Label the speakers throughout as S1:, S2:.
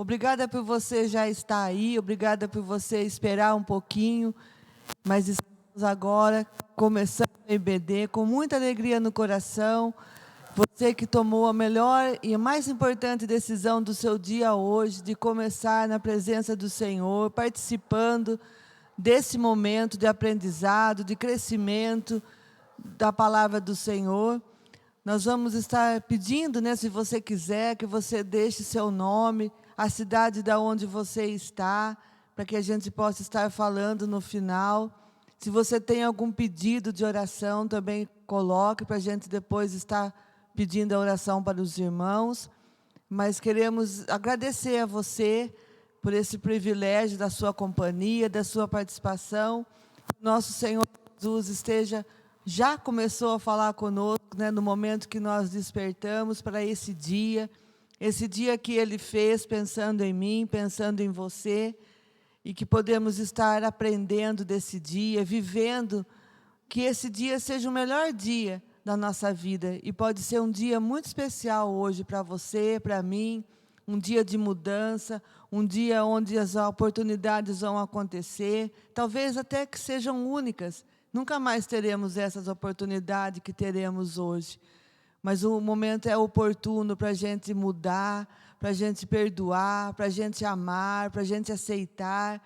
S1: Obrigada por você já estar aí, obrigada por você esperar um pouquinho, mas estamos agora começando o EBD com muita alegria no coração. Você que tomou a melhor e a mais importante decisão do seu dia hoje, de começar na presença do Senhor, participando desse momento de aprendizado, de crescimento da palavra do Senhor. Nós vamos estar pedindo, se você quiser, que você deixe seu nome, a cidade da onde você está, para que a gente possa estar falando no final. Se você tem algum pedido de oração, também coloque, para a gente depois estar pedindo a oração para os irmãos. Mas queremos agradecer a você por esse privilégio da sua companhia, da sua participação. Nosso Senhor Jesus já começou a falar conosco, no momento que nós despertamos para esse dia que Ele fez pensando em mim, pensando em você, e que podemos estar aprendendo desse dia, vivendo, que esse dia seja o melhor dia da nossa vida, e pode ser um dia muito especial hoje para você, para mim, um dia de mudança, um dia onde as oportunidades vão acontecer, talvez até que sejam únicas. Nunca mais teremos essas oportunidades que teremos hoje. Mas o momento é oportuno para a gente mudar, para a gente perdoar, para a gente amar, para a gente aceitar,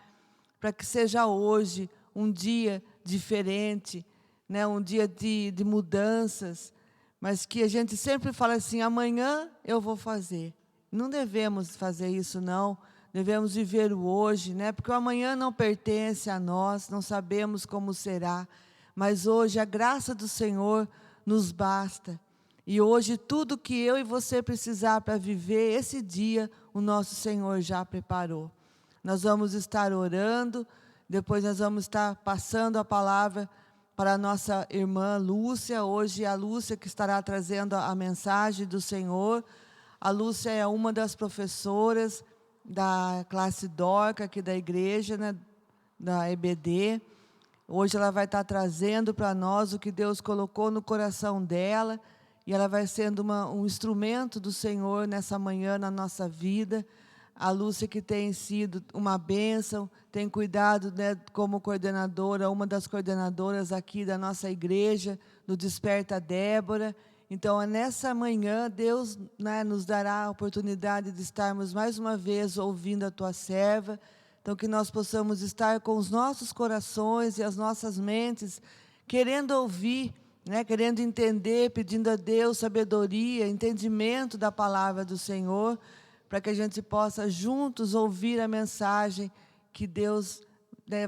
S1: para que seja hoje um dia diferente, um dia de mudanças, mas que a gente sempre fala assim, amanhã eu vou fazer. Não devemos fazer isso, não. Devemos viver o hoje, porque o amanhã não pertence a nós, não sabemos como será. Mas hoje a graça do Senhor nos basta. E hoje tudo que eu e você precisar para viver esse dia, o nosso Senhor já preparou. Nós vamos estar orando, depois nós vamos estar passando a palavra para a nossa irmã Lúcia. Hoje é a Lúcia que estará trazendo a mensagem do Senhor. A Lúcia é uma das professoras da classe Dorca aqui da igreja, da EBD. Hoje ela vai estar trazendo para nós o que Deus colocou no coração dela, e ela vai sendo um instrumento do Senhor nessa manhã na nossa vida. A Lúcia, que tem sido uma bênção, tem cuidado como coordenadora, uma das coordenadoras aqui da nossa igreja, do Desperta Débora. Então, nessa manhã, Deus nos dará a oportunidade de estarmos mais uma vez ouvindo a Tua serva. Então, que nós possamos estar com os nossos corações e as nossas mentes, querendo ouvir, querendo entender, pedindo a Deus sabedoria, entendimento da palavra do Senhor, para que a gente possa juntos ouvir a mensagem que Deus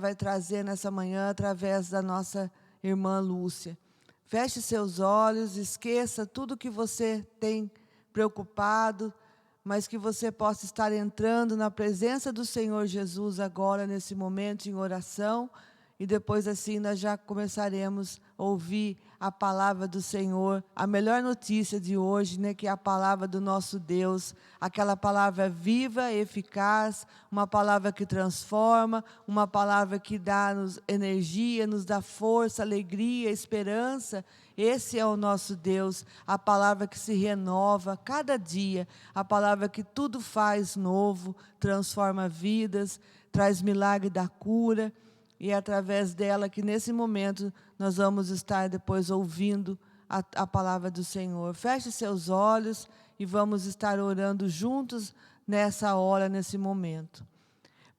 S1: vai trazer nessa manhã através da nossa irmã Lúcia. Feche seus olhos, esqueça tudo que você tem preocupado, mas que você possa estar entrando na presença do Senhor Jesus agora, nesse momento, em oração, e depois assim nós já começaremos a ouvir a palavra do Senhor, a melhor notícia de hoje, que é a palavra do nosso Deus, aquela palavra viva, eficaz, uma palavra que transforma, uma palavra que dá-nos energia, nos dá força, alegria, esperança. Esse é o nosso Deus, a palavra que se renova cada dia, a palavra que tudo faz novo, transforma vidas, traz milagre da cura. E é através dela que nesse momento nós vamos estar depois ouvindo a palavra do Senhor. Feche seus olhos e vamos estar orando juntos nessa hora, nesse momento.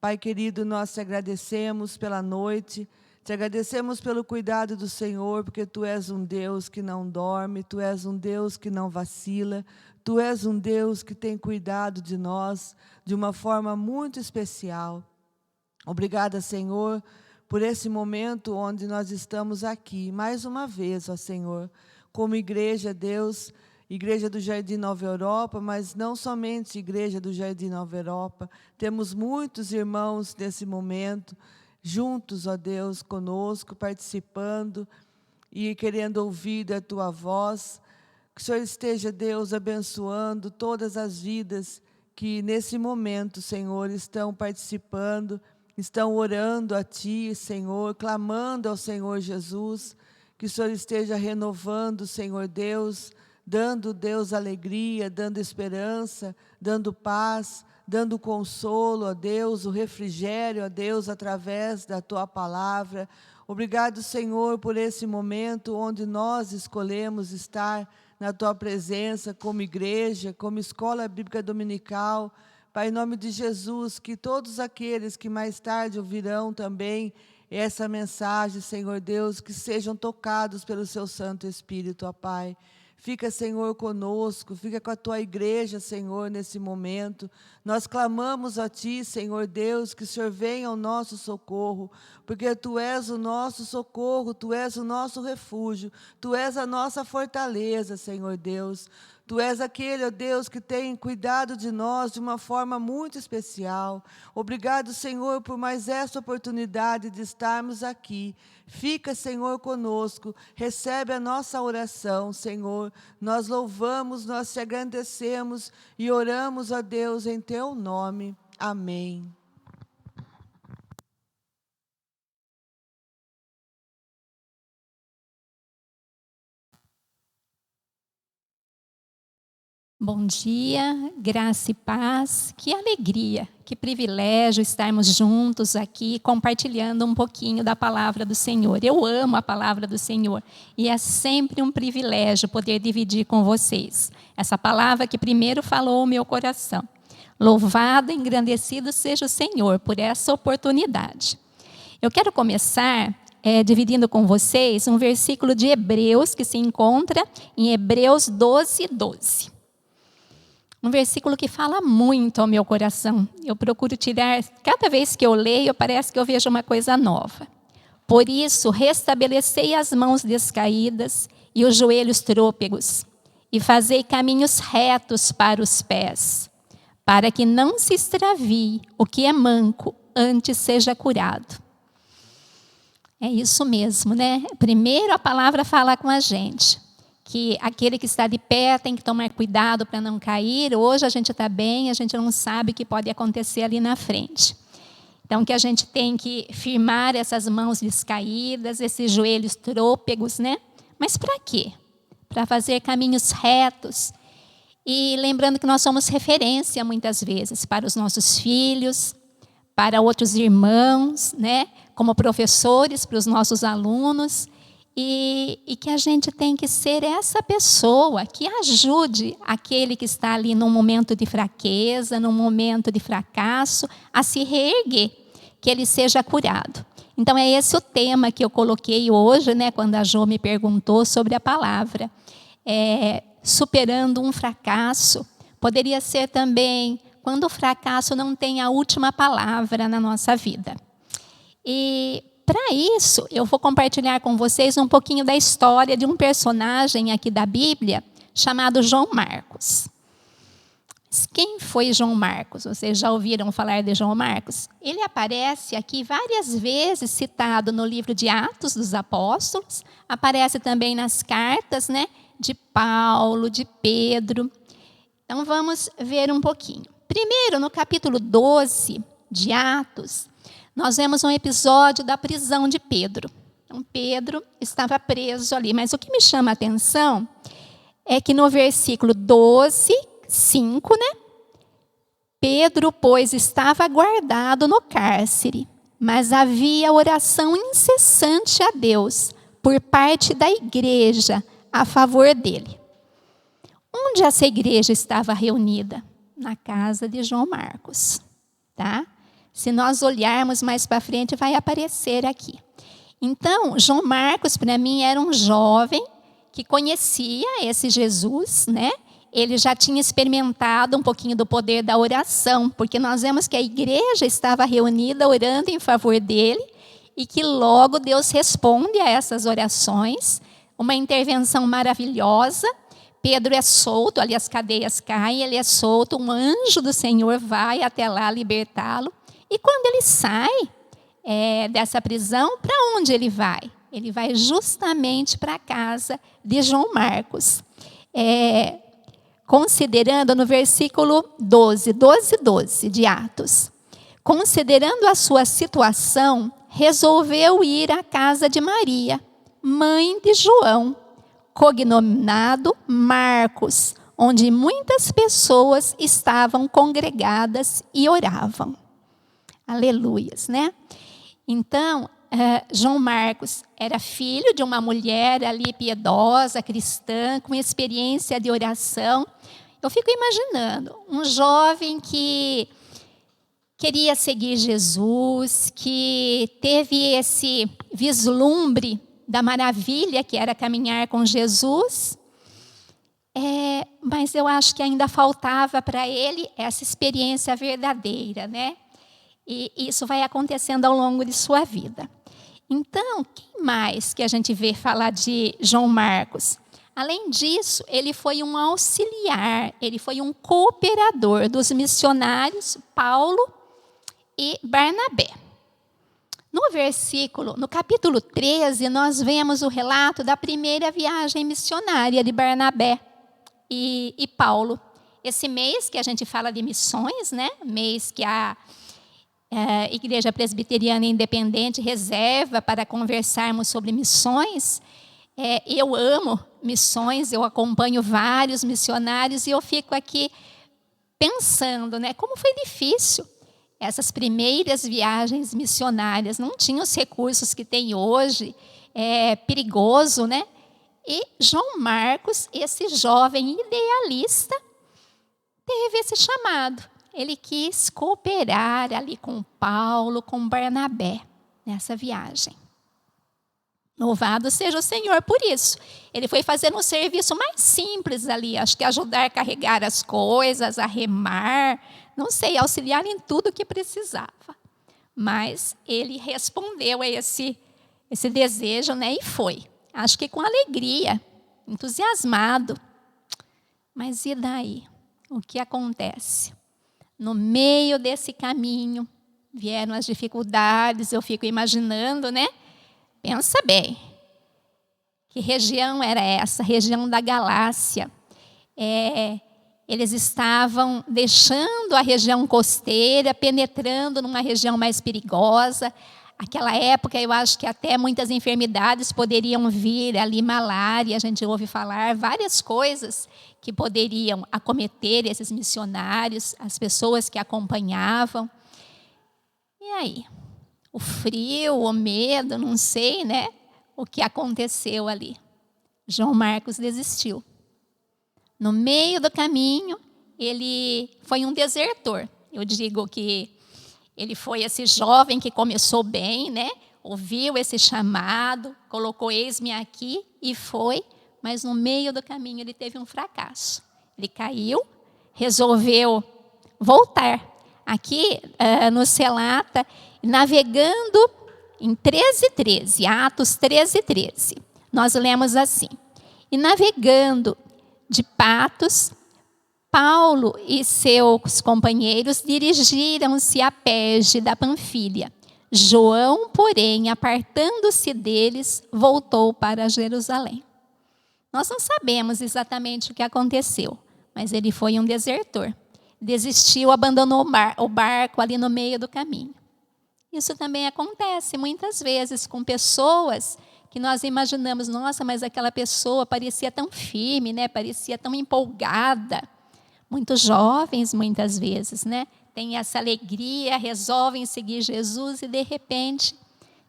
S1: Pai querido, nós te agradecemos pela noite, te agradecemos pelo cuidado do Senhor, porque Tu és um Deus que não dorme, Tu és um Deus que não vacila, Tu és um Deus que tem cuidado de nós de uma forma muito especial. Obrigada, Senhor, por esse momento onde nós estamos aqui, mais uma vez, ó Senhor, como igreja, Deus, igreja do Jardim Nova Europa, mas não somente igreja do Jardim Nova Europa, temos muitos irmãos nesse momento, juntos, ó Deus, conosco, participando e querendo ouvir da Tua voz. Que o Senhor esteja, Deus, abençoando todas as vidas que nesse momento, Senhor, estão participando, estão orando a Ti, Senhor, clamando ao Senhor Jesus, que o Senhor esteja renovando, Senhor Deus, dando, Deus, alegria, dando esperança, dando paz, dando consolo, ó Deus, o refrigério, ó Deus, através da Tua palavra. Obrigado, Senhor, por esse momento onde nós escolhemos estar na Tua presença como igreja, como escola bíblica dominical. Pai, em nome de Jesus, que todos aqueles que mais tarde ouvirão também essa mensagem, Senhor Deus, que sejam tocados pelo Seu Santo Espírito, ó Pai. Fica, Senhor, conosco, fica com a Tua igreja, Senhor, nesse momento. Nós clamamos a Ti, Senhor Deus, que o Senhor venha ao nosso socorro, porque Tu és o nosso socorro, Tu és o nosso refúgio, Tu és a nossa fortaleza, Senhor Deus. Tu és aquele, ó Deus, que tem cuidado de nós de uma forma muito especial. Obrigado, Senhor, por mais essa oportunidade de estarmos aqui. Fica, Senhor, conosco. Recebe a nossa oração, Senhor. Nós louvamos, nós te agradecemos e oramos a Deus em Teu nome. Amém.
S2: Bom dia, graça e paz, que alegria, que privilégio estarmos juntos aqui compartilhando um pouquinho da palavra do Senhor. Eu amo a palavra do Senhor e é sempre um privilégio poder dividir com vocês essa palavra que primeiro falou o meu coração. Louvado e engrandecido seja o Senhor por essa oportunidade. Eu quero começar dividindo com vocês um versículo de Hebreus que se encontra em Hebreus 12:12. Um versículo que fala muito ao meu coração. Eu procuro tirar, cada vez que eu leio, parece que eu vejo uma coisa nova. Por isso, restabelecei as mãos descaídas e os joelhos trôpegos, e fazei caminhos retos para os pés, para que não se extravie o que é manco, antes seja curado. É isso mesmo, né? Primeiro a palavra fala com a gente, que aquele que está de pé tem que tomar cuidado para não cair. Hoje a gente está bem, a gente não sabe o que pode acontecer ali na frente. Então, que a gente tem que firmar essas mãos descaídas, esses joelhos trôpegos, né? Mas para quê? Para fazer caminhos retos. E lembrando que nós somos referência, muitas vezes, para os nossos filhos, para outros irmãos, né? Como professores, para os nossos alunos. E que a gente tem que ser essa pessoa que ajude aquele que está ali num momento de fraqueza, num momento de fracasso, a se reerguer, que ele seja curado. Então é esse o tema que eu coloquei hoje, né, quando a Jo me perguntou sobre a palavra. Superando um fracasso. Poderia ser também quando o fracasso não tem a última palavra na nossa vida. E para isso, eu vou compartilhar com vocês um pouquinho da história de um personagem aqui da Bíblia, chamado João Marcos. Quem foi João Marcos? Vocês já ouviram falar de João Marcos? Ele aparece aqui várias vezes citado no livro de Atos dos Apóstolos, aparece também nas cartas, né, de Paulo, de Pedro. Então vamos ver um pouquinho. Primeiro, no capítulo 12 de Atos, nós vemos um episódio da prisão de Pedro. Então, Pedro estava preso ali. Mas o que me chama a atenção é que no versículo 12:5, né? Pedro, pois, estava guardado no cárcere, mas havia oração incessante a Deus por parte da igreja a favor dele. Onde essa igreja estava reunida? Na casa de João Marcos, tá? Se nós olharmos mais para frente, vai aparecer aqui. Então, João Marcos, para mim, era um jovem que conhecia esse Jesus, né? Ele já tinha experimentado um pouquinho do poder da oração, porque nós vemos que a igreja estava reunida orando em favor dele e que logo Deus responde a essas orações. Uma intervenção maravilhosa. Pedro é solto, ali as cadeias caem, ele é solto, um anjo do Senhor vai até lá libertá-lo. E quando ele sai dessa prisão, para onde ele vai? Ele vai justamente para a casa de João Marcos. Considerando no versículo 12 de Atos. Considerando a sua situação, resolveu ir à casa de Maria, mãe de João, cognominado Marcos, onde muitas pessoas estavam congregadas e oravam. Aleluias, né? Então, João Marcos era filho de uma mulher ali piedosa, cristã, com experiência de oração. Eu fico imaginando um jovem que queria seguir Jesus, que teve esse vislumbre da maravilha que era caminhar com Jesus, mas eu acho que ainda faltava para ele essa experiência verdadeira, né? E isso vai acontecendo ao longo de sua vida. Então, quem mais que a gente vê falar de João Marcos? Além disso, ele foi um auxiliar, ele foi um cooperador dos missionários Paulo e Barnabé. No capítulo 13, nós vemos o relato da primeira viagem missionária de Barnabé e Paulo. Esse mês que a gente fala de missões, né? Mês que a Igreja Presbiteriana Independente reserva para conversarmos sobre missões. Eu amo missões, eu acompanho vários missionários e eu fico aqui pensando, né? Como foi difícil essas primeiras viagens missionárias. Não tinham os recursos que tem hoje, é perigoso, né? E João Marcos, esse jovem idealista, teve esse chamado. Ele quis cooperar ali com Paulo, com Barnabé, nessa viagem. Louvado seja o Senhor por isso. Ele foi fazendo um serviço mais simples ali, acho que ajudar a carregar as coisas, a remar, não sei, auxiliar em tudo que precisava. Mas ele respondeu a esse desejo, né, e foi. Acho que com alegria, entusiasmado. Mas e daí? O que acontece? No meio desse caminho, vieram as dificuldades, eu fico imaginando, né? Pensa bem, que região era essa? Região da Galácia. Eles estavam deixando a região costeira, penetrando numa região mais perigosa. Aquela época, eu acho que até muitas enfermidades poderiam vir ali, malária, a gente ouve falar, várias coisas que poderiam acometer esses missionários, as pessoas que acompanhavam. E aí? O frio, o medo, não sei, né? O que aconteceu ali. João Marcos desistiu. No meio do caminho, ele foi um desertor. Eu digo que ele foi esse jovem que começou bem, né? Ouviu esse chamado, colocou eis-me aqui e foi, mas no meio do caminho ele teve um fracasso. Ele caiu, resolveu voltar. Aqui nos relata, navegando em 13:13, Atos 13:13. Nós lemos assim: e navegando de Patos, Paulo e seus companheiros dirigiram-se a Perge da Panfilha. João, porém, apartando-se deles, voltou para Jerusalém. Nós não sabemos exatamente o que aconteceu, mas ele foi um desertor. Desistiu, abandonou o barco ali no meio do caminho. Isso também acontece muitas vezes com pessoas que nós imaginamos, nossa, mas aquela pessoa parecia tão firme, né? Parecia tão empolgada. Muito jovens, muitas vezes, né? Tem essa alegria, resolvem seguir Jesus e, de repente,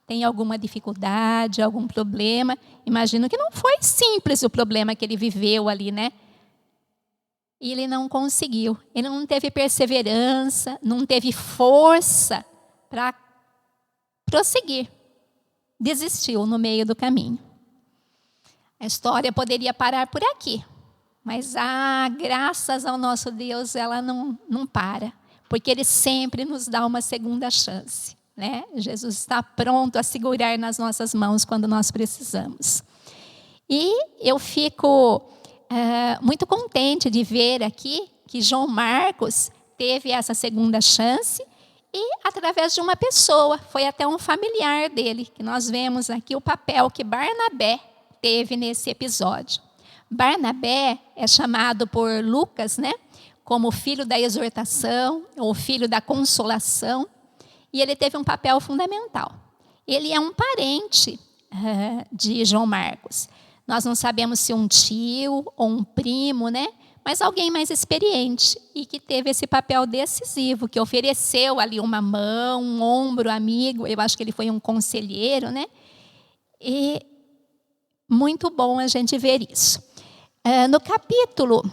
S2: tem alguma dificuldade, algum problema. Imagino que não foi simples o problema que ele viveu ali, né? E ele não conseguiu. Ele não teve perseverança, não teve força para prosseguir. Desistiu no meio do caminho. A história poderia parar por aqui. Mas, graças ao nosso Deus, ela não para. Porque Ele sempre nos dá uma segunda chance, né? Jesus está pronto a segurar nas nossas mãos quando nós precisamos. E eu fico muito contente de ver aqui que João Marcos teve essa segunda chance e, através de uma pessoa, foi até um familiar dele, que nós vemos aqui o papel que Barnabé teve nesse episódio. Barnabé é chamado por Lucas, né, como filho da exortação, ou filho da consolação, e ele teve um papel fundamental. Ele é um parente de João Marcos. Nós não sabemos se um tio ou um primo, né, mas alguém mais experiente e que teve esse papel decisivo, que ofereceu ali uma mão, um ombro amigo. Eu acho que ele foi um conselheiro, né? E muito bom a gente ver isso. No capítulo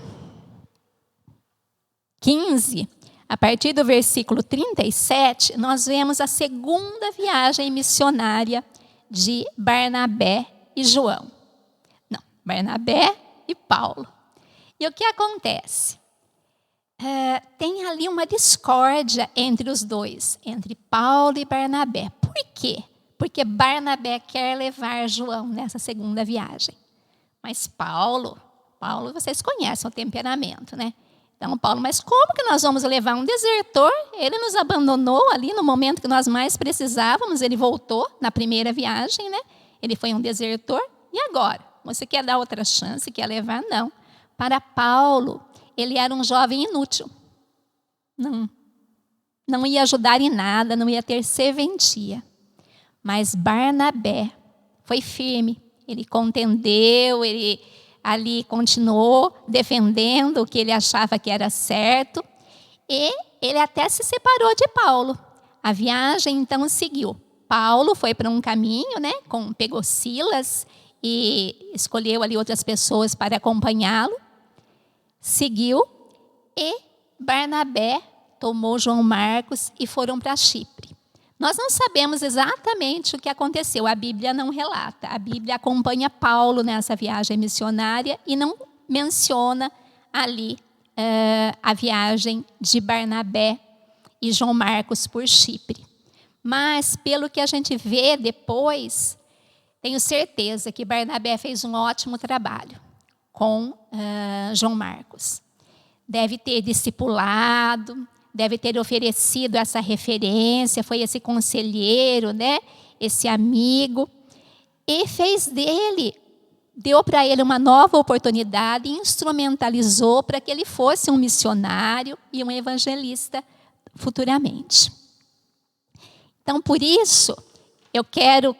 S2: 15, a partir do versículo 37, nós vemos a segunda viagem missionária de Barnabé e João. Não, Barnabé e Paulo. E o que acontece? Tem ali uma discórdia entre os dois, entre Paulo e Barnabé. Por quê? Porque Barnabé quer levar João nessa segunda viagem. Mas Paulo, vocês conhecem o temperamento, né? Então, Paulo, mas como que nós vamos levar um desertor? Ele nos abandonou ali no momento que nós mais precisávamos. Ele voltou na primeira viagem, né? Ele foi um desertor. E agora? Você quer dar outra chance? Quer levar? Não. Para Paulo, ele era um jovem inútil. Não ia ajudar em nada, não ia ter serventia. Mas Barnabé foi firme. Ele contendeu, ele ali continuou defendendo o que ele achava que era certo. E ele até se separou de Paulo. A viagem, então, seguiu. Paulo foi para um caminho, né? Pegou Silas e escolheu ali outras pessoas para acompanhá-lo. Seguiu. E Barnabé tomou João Marcos e foram para Chipre. Nós não sabemos exatamente o que aconteceu, a Bíblia não relata. A Bíblia acompanha Paulo nessa viagem missionária e não menciona ali a viagem de Barnabé e João Marcos por Chipre. Mas, pelo que a gente vê depois, tenho certeza que Barnabé fez um ótimo trabalho com João Marcos. Deve ter discipulado, deve ter oferecido essa referência, foi esse conselheiro, né? Esse amigo, e deu para ele uma nova oportunidade e instrumentalizou para que ele fosse um missionário e um evangelista futuramente. Então, por isso,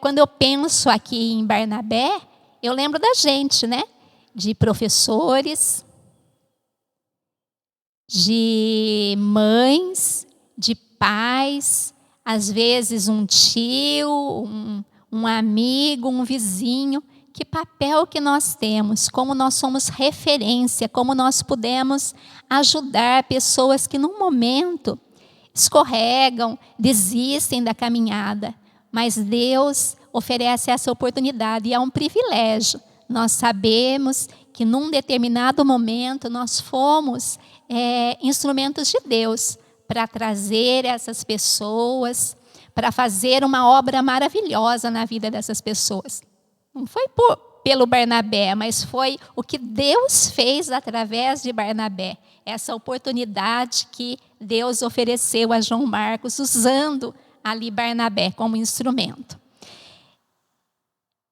S2: quando eu penso aqui em Barnabé, eu lembro da gente, né? De professores, de mães, de pais, às vezes um tio, um amigo, um vizinho. Que papel que nós temos, como nós somos referência, como nós podemos ajudar pessoas que num momento escorregam, desistem da caminhada. Mas Deus oferece essa oportunidade e é um privilégio. Nós sabemos que num determinado momento nós fomos instrumentos de Deus para trazer essas pessoas, para fazer uma obra maravilhosa na vida dessas pessoas. Não foi pelo Barnabé, mas foi o que Deus fez através de Barnabé. Essa oportunidade que Deus ofereceu a João Marcos, usando ali Barnabé como instrumento.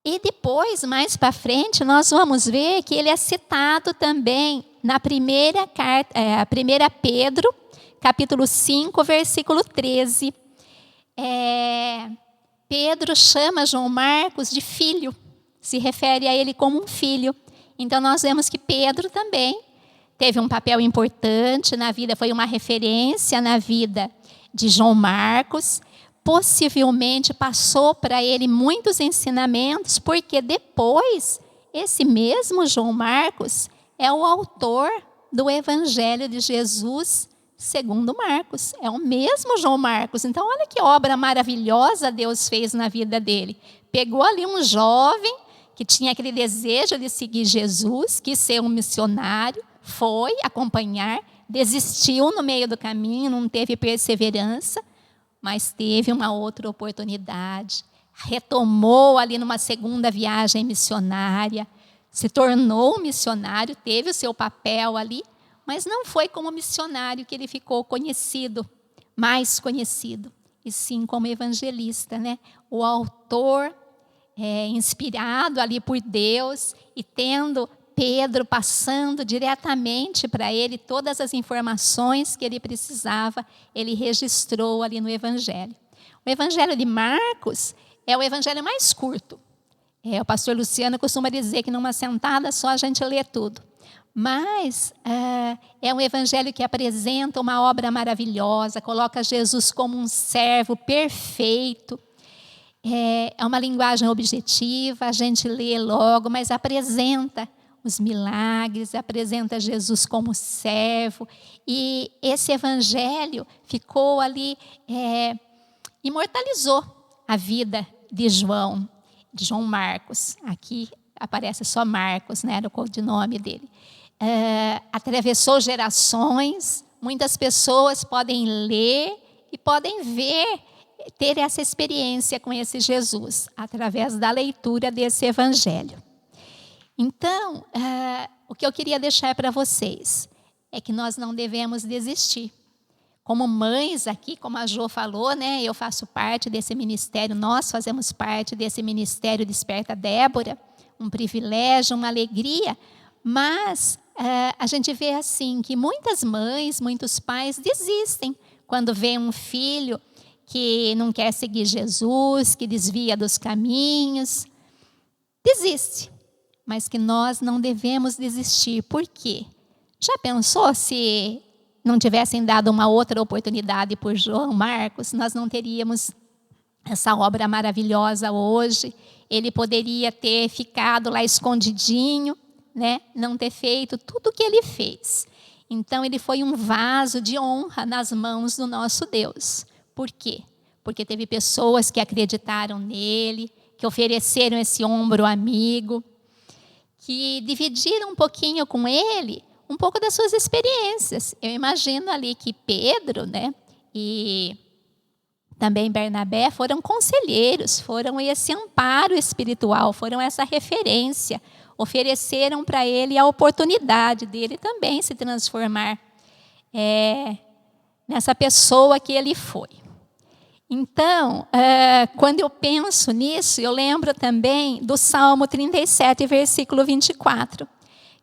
S2: E depois, mais para frente, nós vamos ver que ele é citado também na primeira carta, 1 Pedro, capítulo 5, versículo 13. Pedro chama João Marcos de filho, se refere a ele como um filho. Então, nós vemos que Pedro também teve um papel importante na vida, foi uma referência na vida de João Marcos. Possivelmente passou para ele muitos ensinamentos, porque depois, esse mesmo João Marcos é o autor do Evangelho de Jesus segundo Marcos. É o mesmo João Marcos. Então, olha que obra maravilhosa Deus fez na vida dele. Pegou ali um jovem que tinha aquele desejo de seguir Jesus, quis ser um missionário, foi acompanhar, desistiu no meio do caminho, não teve perseverança, mas teve uma outra oportunidade, retomou ali numa segunda viagem missionária, se tornou um missionário, teve o seu papel ali, mas não foi como missionário que ele ficou conhecido, mais conhecido, e sim como evangelista, né? O autor inspirado ali por Deus e tendo Pedro passando diretamente para ele todas as informações que ele precisava, ele registrou ali no Evangelho. O Evangelho de Marcos é o Evangelho mais curto. O pastor Luciano costuma dizer que numa sentada só a gente lê tudo. Mas é um evangelho que apresenta uma obra maravilhosa, coloca Jesus como um servo perfeito. É uma linguagem objetiva, a gente lê logo, mas apresenta os milagres, apresenta Jesus como servo. E esse evangelho ficou ali, imortalizou a vida de João Marcos. Aqui aparece só Marcos, né, era o codinome dele. Atravessou gerações, muitas pessoas podem ler e podem ver, ter essa experiência com esse Jesus, através da leitura desse evangelho. Então, o que eu queria deixar para vocês é que nós não devemos desistir. Como mães aqui, como a Jo falou, né, eu faço parte desse ministério, nós fazemos parte desse ministério Desperta Débora, um privilégio, uma alegria, mas a gente vê assim que muitas mães, muitos pais desistem quando vê um filho que não quer seguir Jesus, que desvia dos caminhos. Desiste, mas que nós não devemos desistir. Por quê? Já pensou se não tivessem dado uma outra oportunidade por João Marcos, nós não teríamos essa obra maravilhosa hoje? Ele poderia ter ficado lá escondidinho, né? Não ter feito tudo o que ele fez. Então, ele foi um vaso de honra nas mãos do nosso Deus. Por quê? Porque teve pessoas que acreditaram nele, que ofereceram esse ombro amigo, que dividiram um pouquinho com ele, um pouco das suas experiências. Eu imagino ali que Pedro, né, e também Bernabé foram conselheiros, foram esse amparo espiritual, foram essa referência, ofereceram para ele a oportunidade dele também se transformar nessa pessoa que ele foi. Então, quando eu penso nisso, eu lembro também do Salmo 37, versículo 24,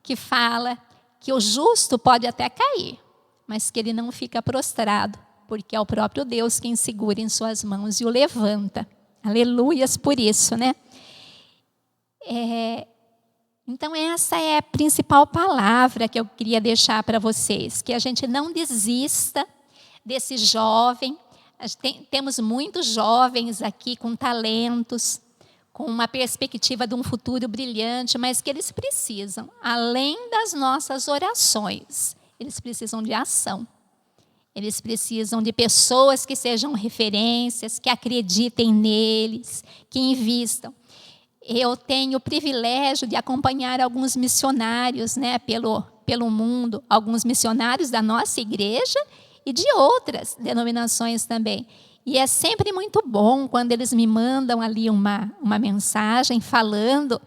S2: que fala que o justo pode até cair, mas que ele não fica prostrado, porque é o próprio Deus quem segura em suas mãos e o levanta. Aleluias por isso, né? Então, essa é a principal palavra que eu queria deixar para vocês, que a gente não desista desse jovem. Temos muitos jovens aqui com talentos, com uma perspectiva de um futuro brilhante, mas que eles precisam, além das nossas orações, eles precisam de ação. Eles precisam de pessoas que sejam referências, que acreditem neles, que invistam. Eu tenho o privilégio de acompanhar alguns missionários, né, pelo mundo, alguns missionários da nossa igreja e de outras denominações também. E é sempre muito bom quando eles me mandam ali uma mensagem falando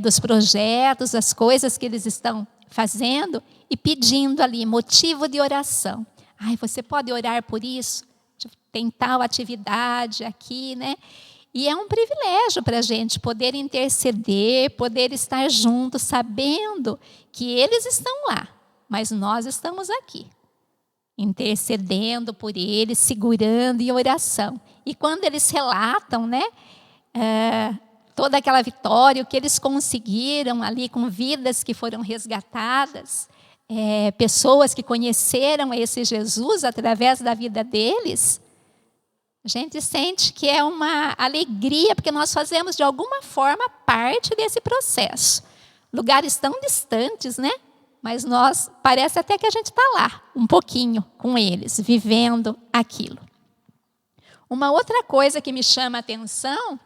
S2: dos projetos, das coisas que eles estão fazendo e pedindo ali motivo de oração. Ai, você pode orar por isso? Tem tal atividade aqui, né? E é um privilégio para a gente poder interceder, poder estar juntos, sabendo que eles estão lá, mas nós estamos aqui, intercedendo por eles, segurando em oração. E quando eles relatam, né, toda aquela vitória, o que eles conseguiram ali com vidas que foram resgatadas, pessoas que conheceram esse Jesus através da vida deles, a gente sente que é uma alegria, porque nós fazemos de alguma forma parte desse processo. Lugares tão distantes, né? Mas parece até que a gente está lá, um pouquinho com eles, vivendo aquilo. Uma outra coisa que me chama a atenção,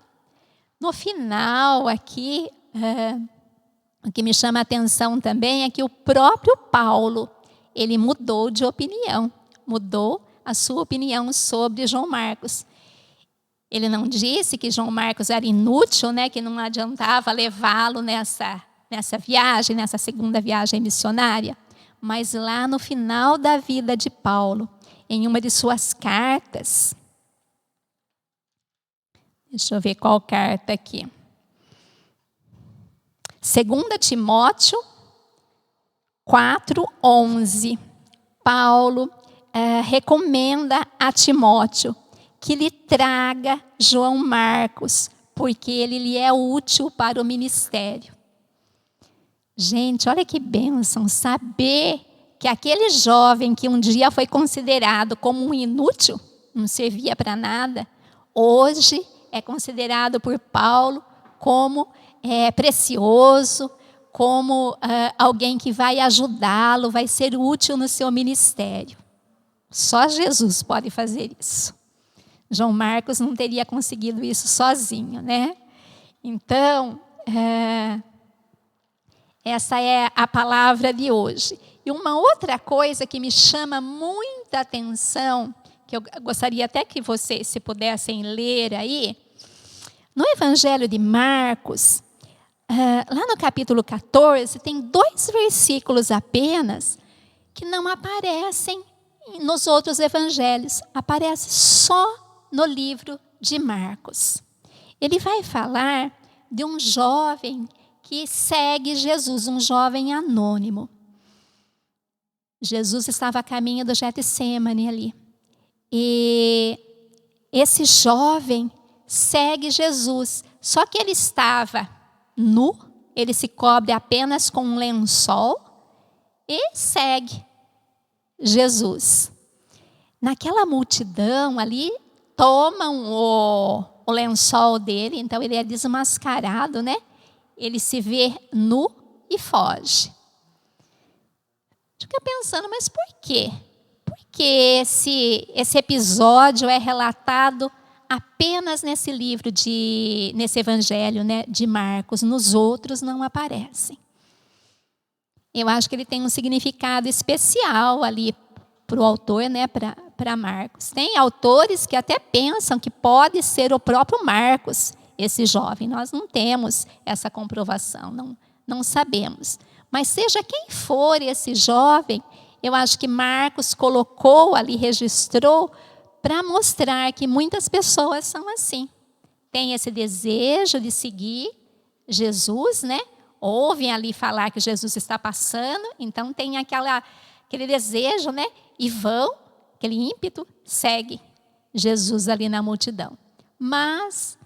S2: no final aqui, o que me chama a atenção também é que o próprio Paulo, ele mudou de opinião, mudou a sua opinião sobre João Marcos. Ele não disse que João Marcos era inútil, né, que não adiantava levá-lo nessa viagem, nessa segunda viagem missionária. Mas lá no final da vida de Paulo, em uma de suas cartas, deixa eu ver qual carta aqui. 2 Timóteo 4:11. Paulo recomenda a Timóteo que lhe traga João Marcos, porque ele lhe é útil para o ministério. Gente, olha que bênção saber que aquele jovem que um dia foi considerado como um inútil, não servia para nada, hoje é considerado por Paulo como precioso, como alguém que vai ajudá-lo, vai ser útil no seu ministério. Só Jesus pode fazer isso. João Marcos não teria conseguido isso sozinho, né? Então, essa é a palavra de hoje. E uma outra coisa que me chama muita atenção, que eu gostaria até que vocês, se pudessem ler aí, no Evangelho de Marcos, lá no capítulo 14, tem 2 versículos apenas que não aparecem nos outros evangelhos, aparece só no livro de Marcos. Ele vai falar de um jovem que segue Jesus, um jovem anônimo. Jesus estava a caminho do Getsêmani ali. E esse jovem segue Jesus, só que ele estava nu, ele se cobre apenas com um lençol e segue Jesus. Naquela multidão ali, tomam o lençol dele, então ele é desmascarado, né? Ele se vê nu e foge. Fica pensando, mas por quê? Porque esse episódio é relatado apenas nesse livro, nesse evangelho, né, de Marcos. Nos outros não aparecem. Eu acho que ele tem um significado especial ali para o autor, né, para Marcos. Tem autores que até pensam que pode ser o próprio Marcos, esse jovem. Nós não temos essa comprovação, não sabemos. Mas seja quem for esse jovem, eu acho que Marcos colocou ali, registrou, para mostrar que muitas pessoas são assim. Tem esse desejo de seguir Jesus, né? Ouvem ali falar que Jesus está passando, então tem aquele desejo, né? E vão, aquele ímpeto, segue Jesus ali na multidão. Mas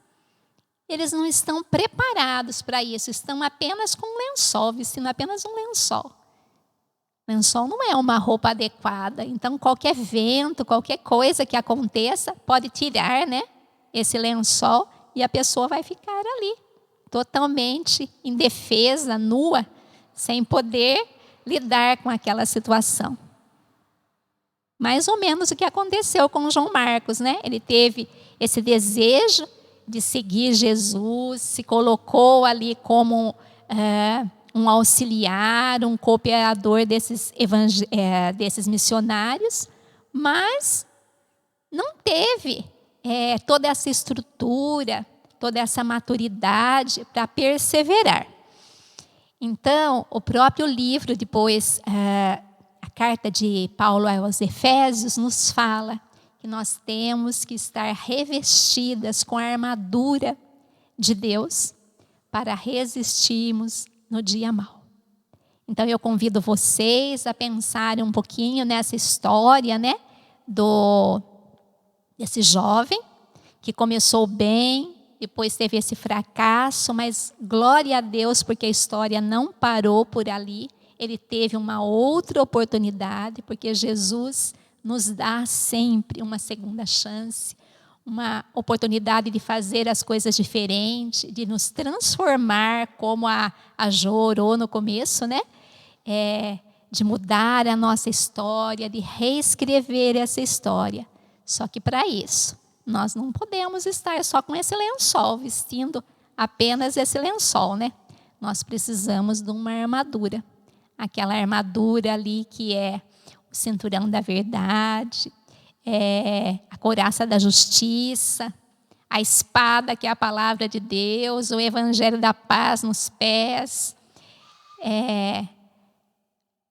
S2: eles não estão preparados para isso, estão apenas com um lençol, vestindo apenas um lençol. Lençol não é uma roupa adequada, então qualquer vento, qualquer coisa que aconteça, pode tirar, né, esse lençol e a pessoa vai ficar ali, totalmente indefesa, nua, sem poder lidar com aquela situação. Mais ou menos o que aconteceu com João Marcos, né? Ele teve esse desejo de seguir Jesus, se colocou ali como um auxiliar, um cooperador desses missionários, mas não teve toda essa estrutura, toda essa maturidade para perseverar. Então, o próprio livro, depois, a carta de Paulo aos Efésios, nos fala que nós temos que estar revestidas com a armadura de Deus para resistirmos no dia mau. Então eu convido vocês a pensarem um pouquinho nessa história, né, desse jovem que começou bem, depois teve esse fracasso, mas glória a Deus porque a história não parou por ali. Ele teve uma outra oportunidade, porque Jesus nos dá sempre uma segunda chance, uma oportunidade de fazer as coisas diferentes, de nos transformar, como a Jo orou no começo, né? De mudar a nossa história, de reescrever essa história. Só que para isso, nós não podemos estar só com esse lençol, vestindo apenas esse lençol, né? Nós precisamos de uma armadura. Aquela armadura ali que é o cinturão da verdade, a couraça da justiça, a espada que é a palavra de Deus, o evangelho da paz nos pés,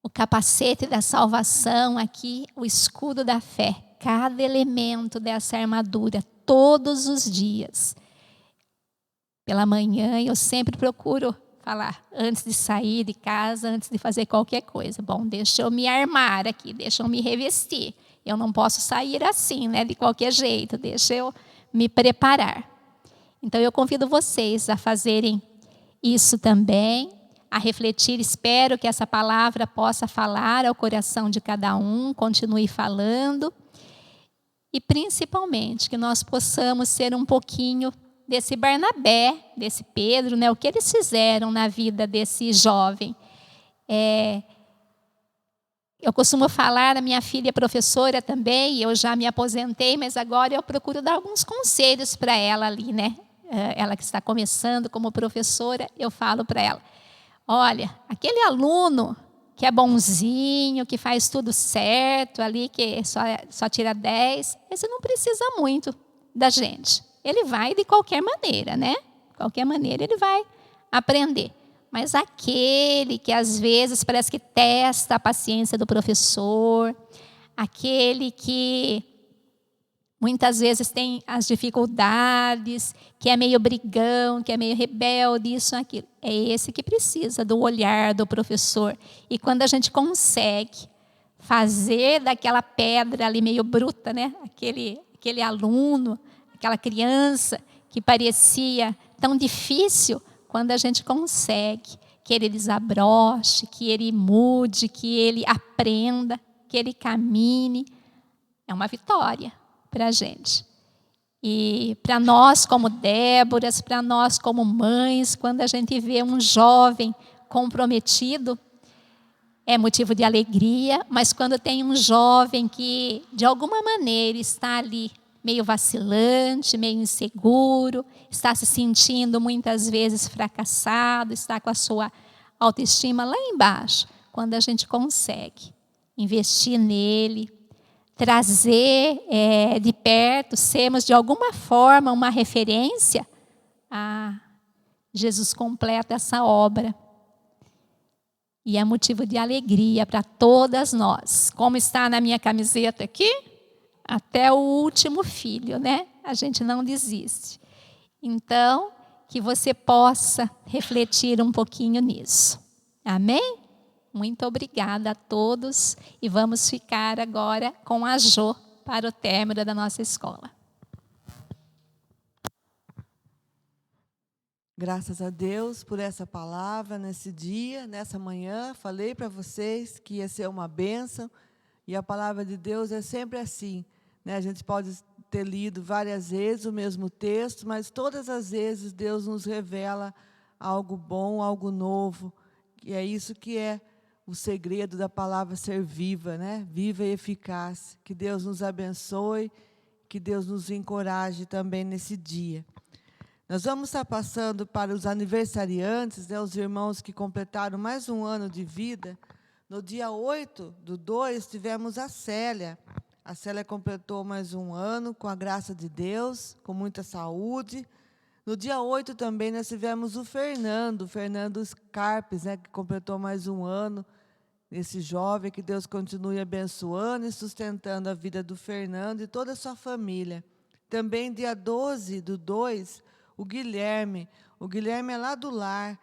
S2: o capacete da salvação aqui, o escudo da fé. Cada elemento dessa armadura, todos os dias. Pela manhã eu sempre procuro falar, antes de sair de casa, antes de fazer qualquer coisa. Bom, deixa eu me armar aqui, deixa eu me revestir. Eu não posso sair assim, né, de qualquer jeito, deixa eu me preparar. Então eu convido vocês a fazerem isso também, a refletir. Espero que essa palavra possa falar ao coração de cada um, continue falando. E principalmente que nós possamos ser um pouquinho desse Barnabé, desse Pedro, né? O que eles fizeram na vida desse jovem. Eu costumo falar, a minha filha é professora também, eu já me aposentei, mas agora eu procuro dar alguns conselhos para ela ali, né? Ela que está começando como professora, eu falo para ela, olha, aquele aluno que é bonzinho, que faz tudo certo ali, que só tira 10, esse não precisa muito da gente. Ele vai de qualquer maneira, né? De qualquer maneira ele vai aprender. Mas aquele que às vezes parece que testa a paciência do professor, aquele que muitas vezes tem as dificuldades, que é meio brigão, que é meio rebelde, isso, aquilo. É esse que precisa do olhar do professor. E quando a gente consegue fazer daquela pedra ali meio bruta, né? Aquele aluno, aquela criança que parecia tão difícil, quando a gente consegue que ele desabroche, que ele mude, que ele aprenda, que ele camine, é uma vitória para a gente. E para nós como Déboras, para nós como mães, quando a gente vê um jovem comprometido, é motivo de alegria, mas quando tem um jovem que de alguma maneira está ali meio vacilante, meio inseguro, está se sentindo muitas vezes fracassado, está com a sua autoestima lá embaixo, quando a gente consegue investir nele, trazer de perto, sermos de alguma forma uma referência, Jesus completa essa obra. E é motivo de alegria para todas nós. Como está na minha camiseta aqui, até o último filho, né? A gente não desiste. Então, que você possa refletir um pouquinho nisso. Amém? Muito obrigada a todos e vamos ficar agora com a Jô para o término da nossa escola.
S1: Graças a Deus por essa palavra nesse dia, nessa manhã. Falei para vocês que ia ser uma bênção e a palavra de Deus é sempre assim, né? A gente pode ter lido várias vezes o mesmo texto, mas todas as vezes Deus nos revela algo bom, algo novo. E é isso que é o segredo da palavra ser viva, né? Viva e eficaz. Que Deus nos abençoe, que Deus nos encoraje também nesse dia. Nós vamos estar passando para os aniversariantes, né, os irmãos que completaram mais um ano de vida. No dia 8/2, tivemos a Célia. A Célia completou mais um ano, com a graça de Deus, com muita saúde. No dia 8 também nós tivemos o Fernando Scarpes, né, que completou mais um ano. Esse jovem, que Deus continue abençoando e sustentando a vida do Fernando e toda a sua família. Também dia 12/2, o Guilherme é lá do lar,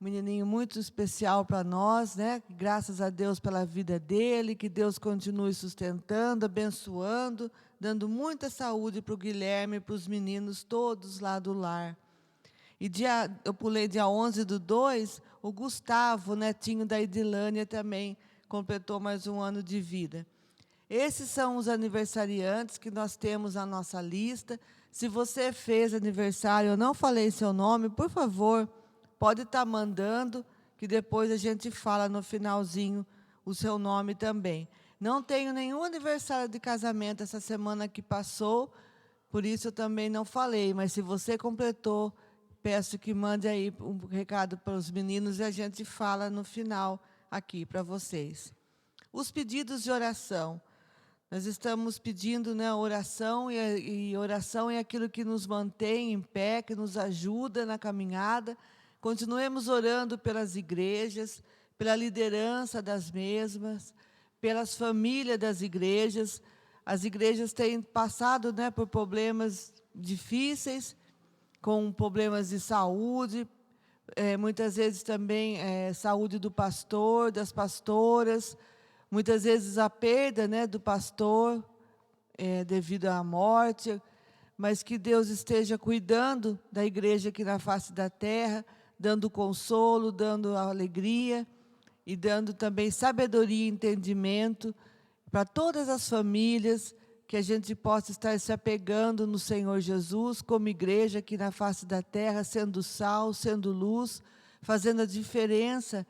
S1: um menininho muito especial para nós, né? Graças a Deus pela vida dele, que Deus continue sustentando, abençoando, dando muita saúde para o Guilherme e para os meninos todos lá do lar. E eu pulei dia 11/2, o Gustavo, netinho da Edilânia, também completou mais um ano de vida. Esses são os aniversariantes que nós temos na nossa lista. Se você fez aniversário, eu não falei seu nome, por favor, pode estar mandando, que depois a gente fala no finalzinho o seu nome também. Não tenho nenhum aniversário de casamento essa semana que passou, por isso eu também não falei, mas se você completou, peço que mande aí um recado para os meninos e a gente fala no final aqui para vocês. Os pedidos de oração. Nós estamos pedindo, né, oração, e oração é aquilo que nos mantém em pé, que nos ajuda na caminhada. Continuemos orando pelas igrejas, pela liderança das mesmas, pelas famílias das igrejas. As igrejas têm passado, né, por problemas difíceis, com problemas de saúde, muitas vezes também saúde do pastor, das pastoras, muitas vezes a perda, né, do pastor devido à morte, mas que Deus esteja cuidando da igreja aqui na face da terra, dando consolo, dando alegria e dando também sabedoria e entendimento para todas as famílias, que a gente possa estar se apegando no Senhor Jesus, como igreja aqui na face da terra, sendo sal, sendo luz, fazendo a diferença